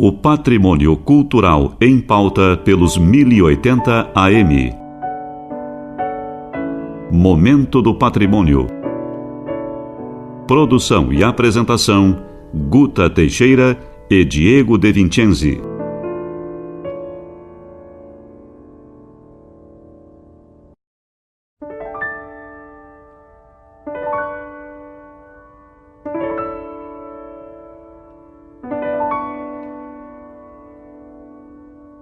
O patrimônio cultural em pauta pelos 1080 AM. Momento do Patrimônio. Produção e apresentação, Guta Teixeira e Diego De Vincenzi.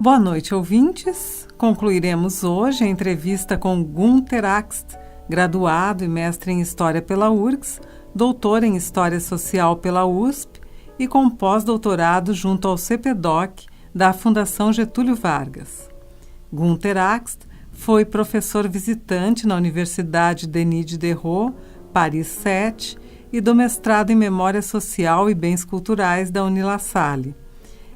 Boa noite, ouvintes. Concluiremos hoje a entrevista com Günter Axt, graduado e mestre em História pela URGS, doutor em História Social pela USP e com pós-doutorado junto ao CPDOC da Fundação Getúlio Vargas. Günter Axt foi professor visitante na Universidade Denis Diderot, Paris 7, e do mestrado em Memória Social e Bens Culturais da Unilassalle.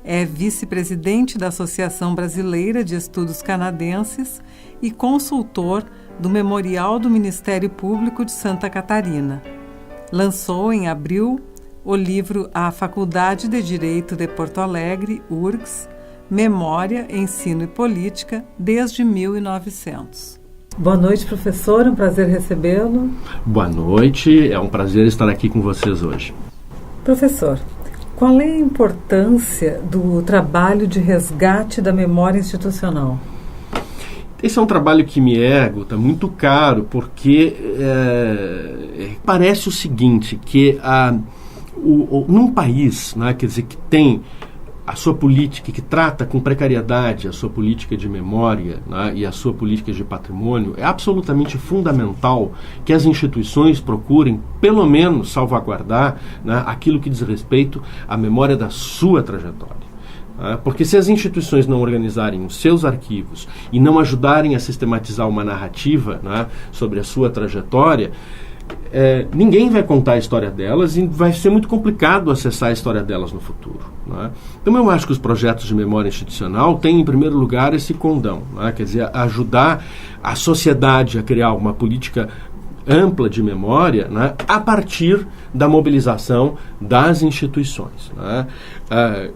É vice-presidente da Associação Brasileira de Estudos Canadenses e consultor do Memorial do Ministério Público de Santa Catarina. Lançou, em abril, o livro A Faculdade de Direito de Porto Alegre, URGS, Memória, Ensino e Política, desde 1900. Boa noite, professor. É um prazer recebê-lo. Boa noite. É um prazer estar aqui com vocês hoje. Professor, qual é a importância do trabalho de resgate da memória institucional? Esse é um trabalho que me é, Guta, muito caro, porque parece o seguinte, que num país, né, quer dizer, que tem a sua política, que trata com precariedade a sua política de memória, né, e a sua política de patrimônio, é absolutamente fundamental que as instituições procurem, pelo menos, salvaguardar, né, aquilo que diz respeito à memória da sua trajetória. Porque se as instituições não organizarem os seus arquivos e não ajudarem a sistematizar uma narrativa, né, sobre a sua trajetória, ninguém vai contar a história delas e vai ser muito complicado acessar a história delas no futuro, né? Então eu acho que os projetos de memória institucional têm, em primeiro lugar, esse condão, né? Quer dizer, ajudar a sociedade a criar uma política ampla de memória, né, a partir da mobilização das instituições, né?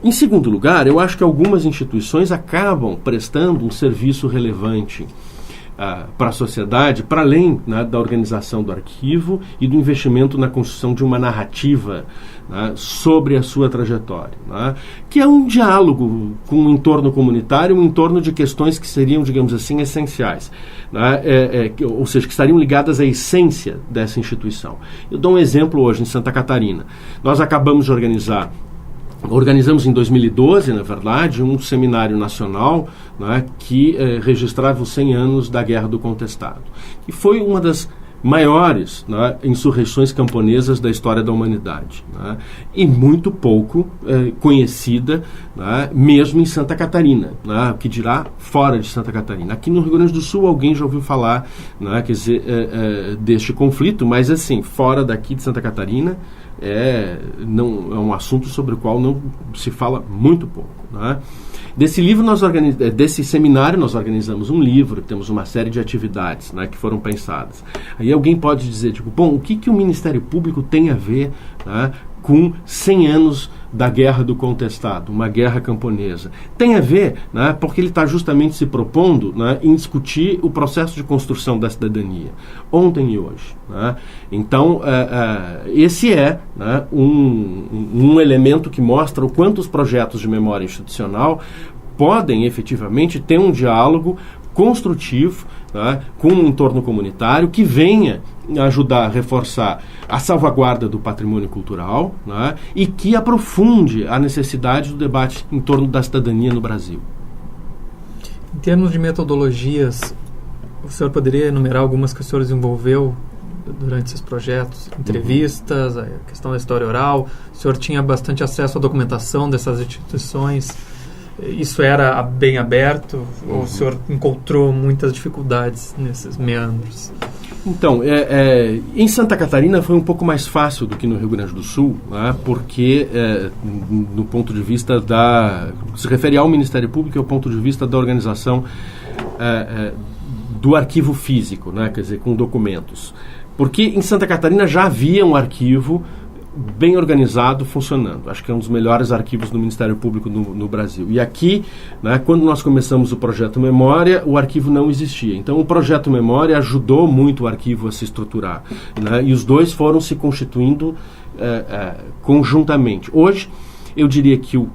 Em segundo lugar, eu acho que algumas instituições acabam prestando um serviço relevante para a sociedade, para além, né, da organização do arquivo e do investimento na construção de uma narrativa, né, sobre a sua trajetória, né, que é um diálogo com o entorno comunitário, em torno de questões que seriam, digamos assim, essenciais, né, ou seja, que estariam ligadas à essência dessa instituição. Eu dou um exemplo hoje em Santa Catarina. Nós acabamos de organizamos em 2012, na verdade, um seminário nacional, né, que registrava os 100 anos da Guerra do Contestado, que foi uma das maiores, né, insurreições camponesas da história da humanidade, né, e muito pouco conhecida, né, mesmo em Santa Catarina, né, que dirá fora de Santa Catarina. Aqui no Rio Grande do Sul alguém já ouviu falar, né, quer dizer, deste conflito, mas assim, fora daqui de Santa Catarina é um assunto sobre o qual não se fala muito pouco, né? Desse seminário nós organizamos um livro, temos uma série de atividades, né, que foram pensadas. Aí alguém pode dizer, tipo, bom, o que o Ministério Público tem a ver, né, com 100 anos da Guerra do Contestado, uma guerra camponesa? Tem a ver, né, porque ele está justamente se propondo, né, em discutir o processo de construção da cidadania, ontem e hoje, né? Então, esse é, né, um elemento que mostra o quanto os projetos de memória institucional podem efetivamente ter um diálogo construtivo, né, com um entorno comunitário que venha ajudar a reforçar a salvaguarda do patrimônio cultural, né, e que aprofunde a necessidade do debate em torno da cidadania no Brasil. Em termos de metodologias, o senhor poderia enumerar algumas que o senhor desenvolveu durante esses projetos? Entrevistas, a questão da história oral, o senhor tinha bastante acesso à documentação dessas instituições? Isso era bem aberto ou o senhor encontrou muitas dificuldades nesses meandros? Então, em Santa Catarina foi um pouco mais fácil do que no Rio Grande do Sul, né, porque, do ponto de vista se refere ao Ministério Público, é o ponto de vista da organização do arquivo físico, né, quer dizer, com documentos. Porque em Santa Catarina já havia um arquivo bem organizado, funcionando. Acho que é um dos melhores arquivos do Ministério Público no Brasil. E aqui, né, quando nós começamos o Projeto Memória, o arquivo não existia. Então, o Projeto Memória ajudou muito o arquivo a se estruturar, né, e os dois foram se constituindo conjuntamente. Hoje, eu diria que o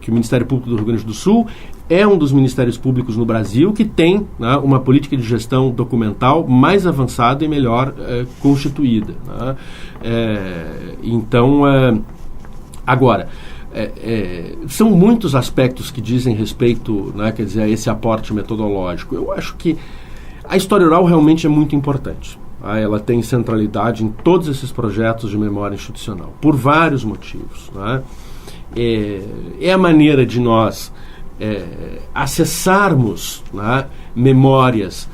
Ministério Público do Rio Grande do Sul é um dos ministérios públicos no Brasil que tem, né, uma política de gestão documental mais avançada e melhor constituída. Né? Então, agora, são muitos aspectos que dizem respeito, né, quer dizer, a esse aporte metodológico. Eu acho que a história oral realmente é muito importante. Ela tem centralidade em todos esses projetos de memória institucional, por vários motivos. Né? É a maneira de nós acessarmos, né, memórias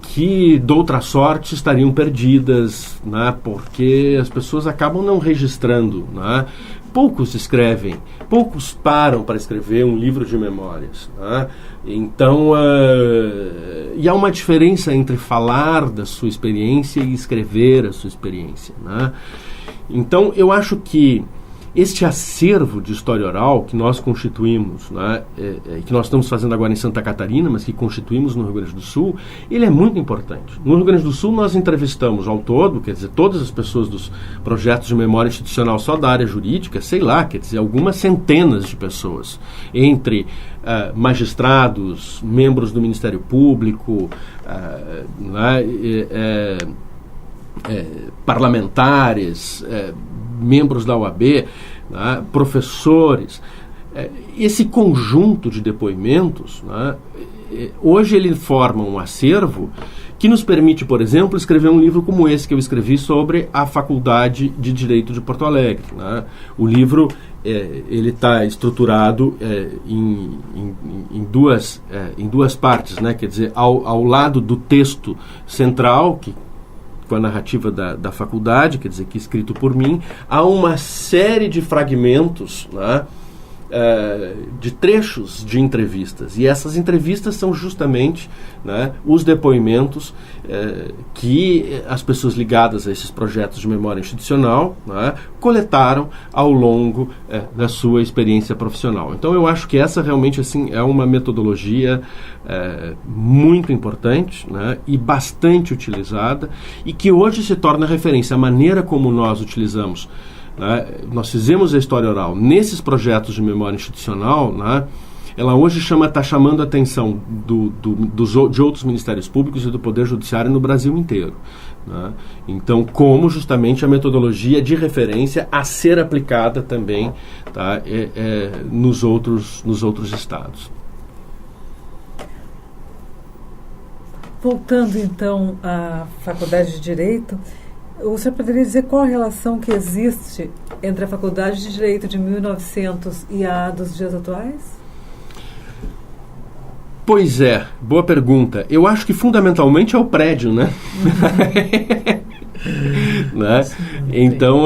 que, de outra sorte, estariam perdidas, né, porque as pessoas acabam não registrando. Né? Poucos escrevem, poucos param para escrever um livro de memórias. Né? Então, e há uma diferença entre falar da sua experiência e escrever a sua experiência. Né? Então, eu acho que este acervo de história oral que nós constituímos, né, que nós estamos fazendo agora em Santa Catarina, mas que constituímos no Rio Grande do Sul, ele é muito importante. No Rio Grande do Sul nós entrevistamos ao todo, quer dizer, todas as pessoas dos projetos de memória institucional só da área jurídica, sei lá, quer dizer, algumas centenas de pessoas, entre magistrados, membros do Ministério Público, parlamentares, membros da OAB, né, professores. Esse conjunto de depoimentos, né, hoje ele forma um acervo que nos permite, por exemplo, escrever um livro como esse que eu escrevi sobre a Faculdade de Direito de Porto Alegre. Né? O livro ele está estruturado em duas partes, né? Quer dizer, ao lado do texto central, com a narrativa da faculdade, quer dizer, que é escrito por mim, há uma série de fragmentos, né, de trechos de entrevistas. E essas entrevistas são justamente, né, os depoimentos que as pessoas ligadas a esses projetos de memória institucional, né, coletaram ao longo da sua experiência profissional. Então, eu acho que essa realmente assim, é uma metodologia muito importante, né, e bastante utilizada, e que hoje se torna referência. A maneira como nós utilizamos, né, nós fizemos a história oral nesses projetos de memória institucional, né, ela hoje está chamando a atenção de outros ministérios públicos e do Poder Judiciário no Brasil inteiro. Né? Então, como justamente a metodologia de referência a ser aplicada também, tá, nos outros estados. Voltando então à Faculdade de Direito, o senhor poderia dizer qual a relação que existe entre a Faculdade de Direito de 1900 e a dos dias atuais? Pois é, boa pergunta. Eu acho que fundamentalmente é o prédio, né? Né? Então,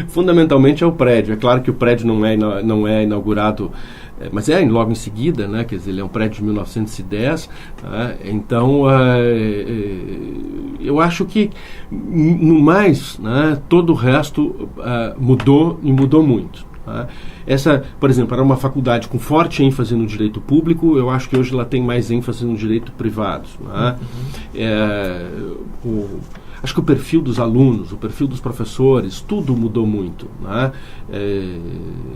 fundamentalmente é o prédio. É claro que o prédio não é inaugurado, mas logo em seguida, né? Quer dizer, ele é um prédio de 1910. Né? Então, eu acho que, no mais, né, todo o resto mudou e mudou muito. Essa, por exemplo, era uma faculdade com forte ênfase no direito público. Eu acho que hoje ela tem mais ênfase no direito privado. Né? Acho que o perfil dos alunos, o perfil dos professores, tudo mudou muito. Né?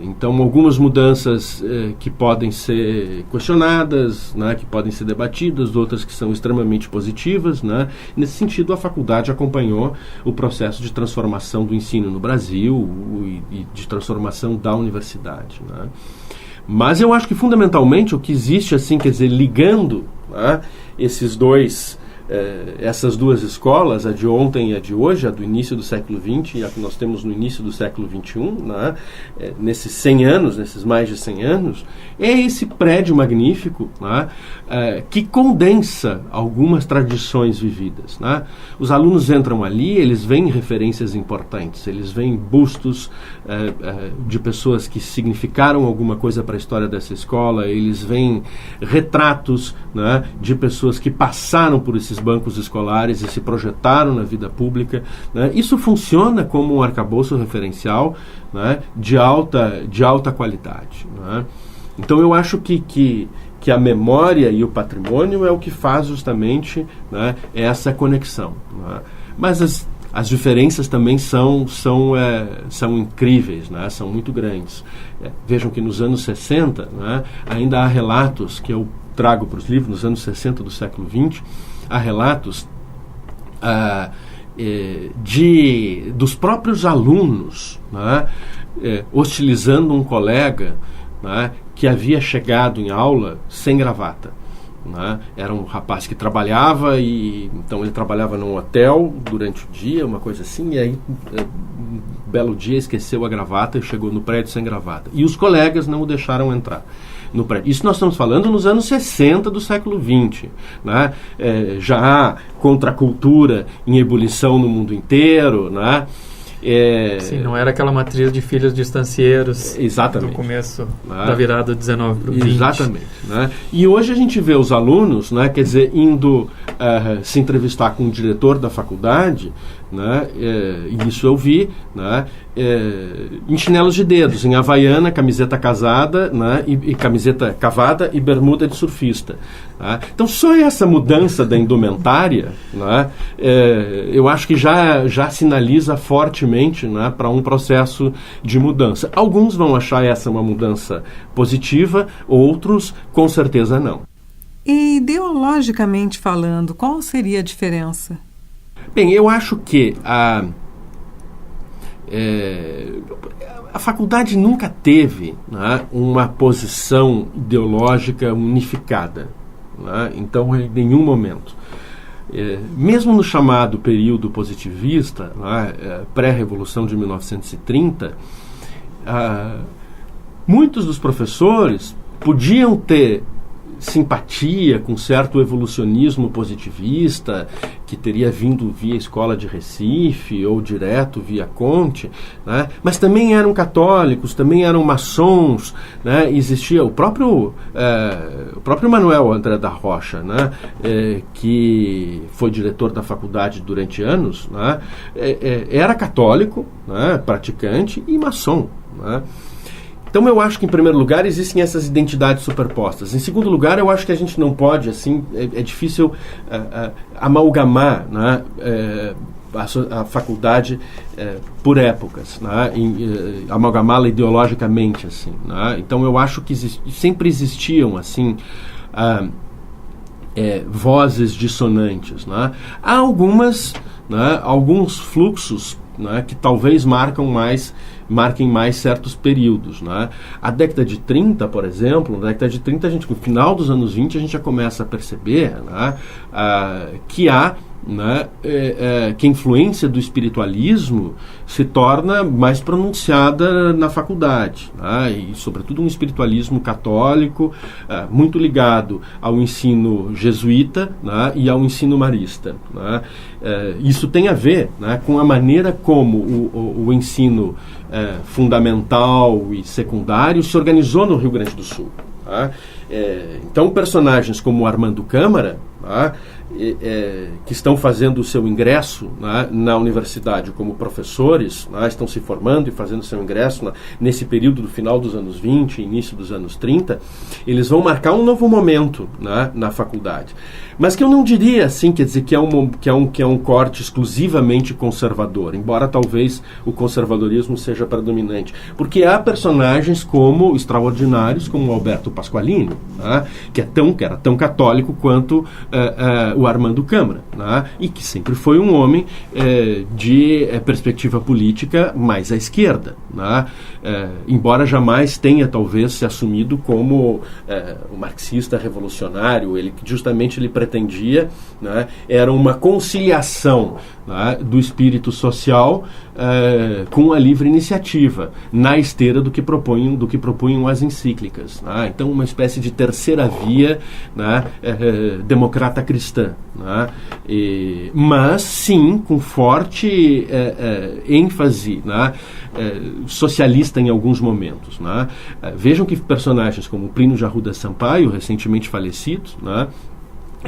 Então, algumas mudanças que podem ser questionadas, né, que podem ser debatidas, outras que são extremamente positivas. Né? Nesse sentido, a faculdade acompanhou o processo de transformação do ensino no Brasil e de transformação da universidade. Né? Mas eu acho que, fundamentalmente, o que existe, assim, quer dizer, ligando, né, essas duas escolas, a de ontem e a de hoje, a do início do século XX e a que nós temos no início do século XXI, né, nesses 100 anos, nesses mais de 100 anos, é esse prédio magnífico, né, que condensa algumas tradições vividas. Né? Os alunos entram ali, eles veem referências importantes, eles veem bustos de pessoas que significaram alguma coisa para a história dessa escola, eles veem retratos, né, de pessoas que passaram por esses nesses bancos escolares e se projetaram na vida pública, né? Isso funciona como um arcabouço referencial, né, de alta qualidade, né? Então eu acho que a memória e o patrimônio é o que faz justamente, né, essa conexão, né? Mas as diferenças também são incríveis, né? São muito grandes. Vejam que nos anos 60, né, ainda há relatos que eu trago para os livros, nos anos 60 do século XX, há relatos dos próprios alunos, né, hostilizando um colega, né, que havia chegado em aula sem gravata, né? Era um rapaz que trabalhava, e então ele trabalhava num hotel durante o dia, uma coisa assim, e aí um belo dia esqueceu a gravata e chegou no prédio sem gravata. E os colegas não o deixaram entrar no prédio. Isso nós estamos falando nos anos 60 do século XX, né? Já há contracultura em ebulição no mundo inteiro, né? Sim, não era aquela matriz de filhos de estancieiros do começo, né, da virada do 19 para o 20. Exatamente. Né? E hoje a gente vê os alunos, né, quer dizer, indo se entrevistar com o diretor da faculdade, né, e isso eu vi, né, em chinelos de dedos, em havaiana, camiseta casada, né, e camiseta cavada e bermuda de surfista. Né? Então só essa mudança da indumentária, né, eu acho que já sinaliza fortemente, né, para um processo de mudança. Alguns vão achar essa uma mudança positiva, outros com certeza não. E ideologicamente falando, qual seria a diferença? Bem, eu acho que a faculdade nunca teve, né, uma posição ideológica unificada, né? Então, em nenhum momento. Mesmo no chamado período positivista, né, pré-revolução de 1930, muitos dos professores podiam ter simpatia com certo evolucionismo positivista que teria vindo via Escola de Recife ou direto via Conte, né? Mas também eram católicos, também eram maçons, né? Existia o próprio Manuel André da Rocha, né? Que foi diretor da faculdade durante anos, né? Era católico, né? Praticante e maçom, né? Então eu acho que, em primeiro lugar, existem essas identidades superpostas. Em segundo lugar, eu acho que a gente não pode, assim, é difícil amalgamar, né, a faculdade por épocas, né, amalgamá-la ideologicamente, assim, né? Então eu acho que sempre existiam, assim, vozes dissonantes, né? Há algumas, né, alguns fluxos, né, que talvez marquem mais certos períodos, né? A década de 30, por exemplo, na década de 30, no final dos anos 20, a gente já começa a perceber, né, que há, né, que a influência do espiritualismo se torna mais pronunciada na faculdade, né, e sobretudo um espiritualismo católico muito ligado ao ensino jesuíta, né, e ao ensino marista, né. Isso tem a ver, né, com a maneira como o ensino fundamental e secundário se organizou no Rio Grande do Sul. Tá? Então personagens como Armando Câmara, tá, que estão fazendo o seu ingresso, né, na universidade como professores, né, estão se formando e fazendo o seu ingresso nesse período do final dos anos 20, início dos anos 30, eles vão marcar um novo momento, né, na faculdade. Mas que eu não diria assim, quer dizer, que é um corte exclusivamente conservador, embora talvez o conservadorismo seja predominante, porque há personagens como extraordinários, como Alberto Pasqualini, né, que era tão católico quanto o Armando Câmara, né, e que sempre foi um homem de perspectiva política mais à esquerda, né, embora jamais tenha talvez se assumido como um marxista revolucionário. Ele pretendia, né, era uma conciliação, né, do espírito social com a livre iniciativa, na esteira do que propunham as encíclicas, né? Então uma espécie de terceira via, né, democrata cristã, né? Mas sim com forte ênfase, né, socialista em alguns momentos, né? Vejam que personagens como Plínio de Arruda Sampaio, recentemente falecido, né,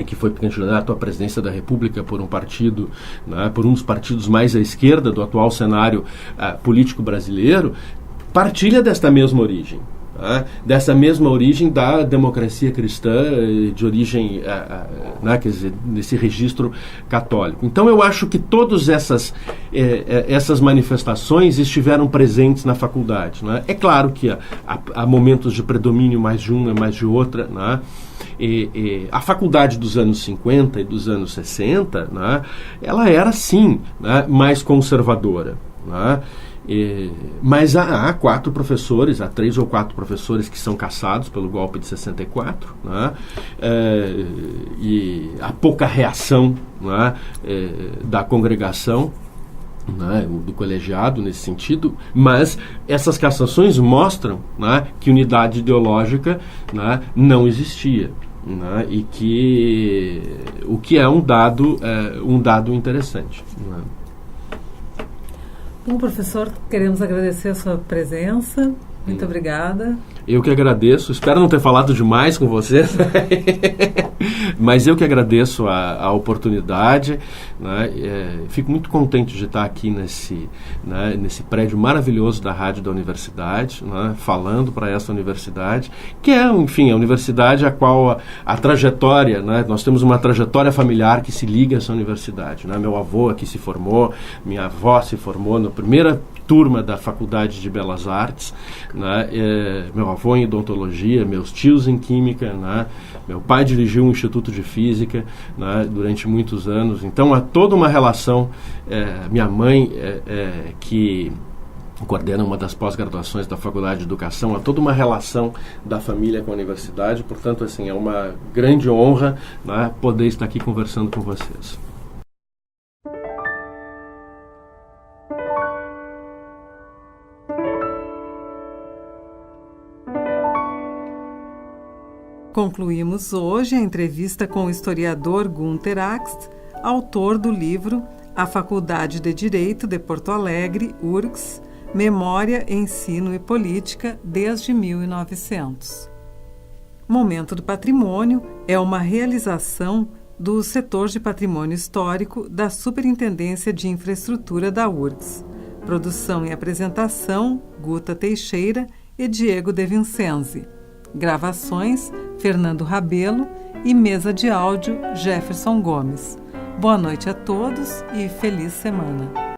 que foi candidato à presidência da República por um partido, né, por um dos partidos mais à esquerda do atual cenário político brasileiro, partilha desta mesma origem. Dessa mesma origem da democracia cristã, de origem, quer dizer, desse registro católico. Então eu acho que todas essas manifestações estiveram presentes na faculdade. É claro que há momentos de predomínio mais de uma, mais de outra. A faculdade dos anos 50 e dos anos 60, ela era sim, mais conservadora. Mas há 3 ou 4 professores que são cassados pelo golpe de 64, e há pouca reação da congregação, do colegiado nesse sentido, mas essas cassações mostram que unidade ideológica não existia. E que o que é um dado interessante. Bom, professor, queremos agradecer a sua presença. Muito obrigada. Eu que agradeço. Espero não ter falado demais com você, mas eu que agradeço a oportunidade. Fico muito contente de estar aqui nesse prédio maravilhoso da rádio da universidade, falando para essa universidade, que é, enfim, a universidade a qual a trajetória, nós temos uma trajetória familiar que se liga a essa universidade. Meu avô aqui se formou, minha avó se formou na primeira turma da Faculdade de Belas Artes, meu avô em odontologia, meus tios em química, meu pai dirigiu um instituto de física durante muitos anos. Então há toda uma relação. Minha mãe, que coordena uma das pós-graduações da Faculdade de Educação, há toda uma relação da família com a universidade. Portanto, assim, é uma grande honra poder estar aqui conversando com vocês. Concluímos hoje a entrevista com o historiador Günter Axt, autor do livro A Faculdade de Direito de Porto Alegre, URGS, Memória, Ensino e Política desde 1900. Momento do Patrimônio é uma realização do setor de patrimônio histórico da Superintendência de Infraestrutura da URGS. Produção e apresentação, Guta Teixeira e Diego De Vincenzi. Gravações, Fernando Rabelo e mesa de áudio, Jefferson Gomes. Boa noite a todos e feliz semana.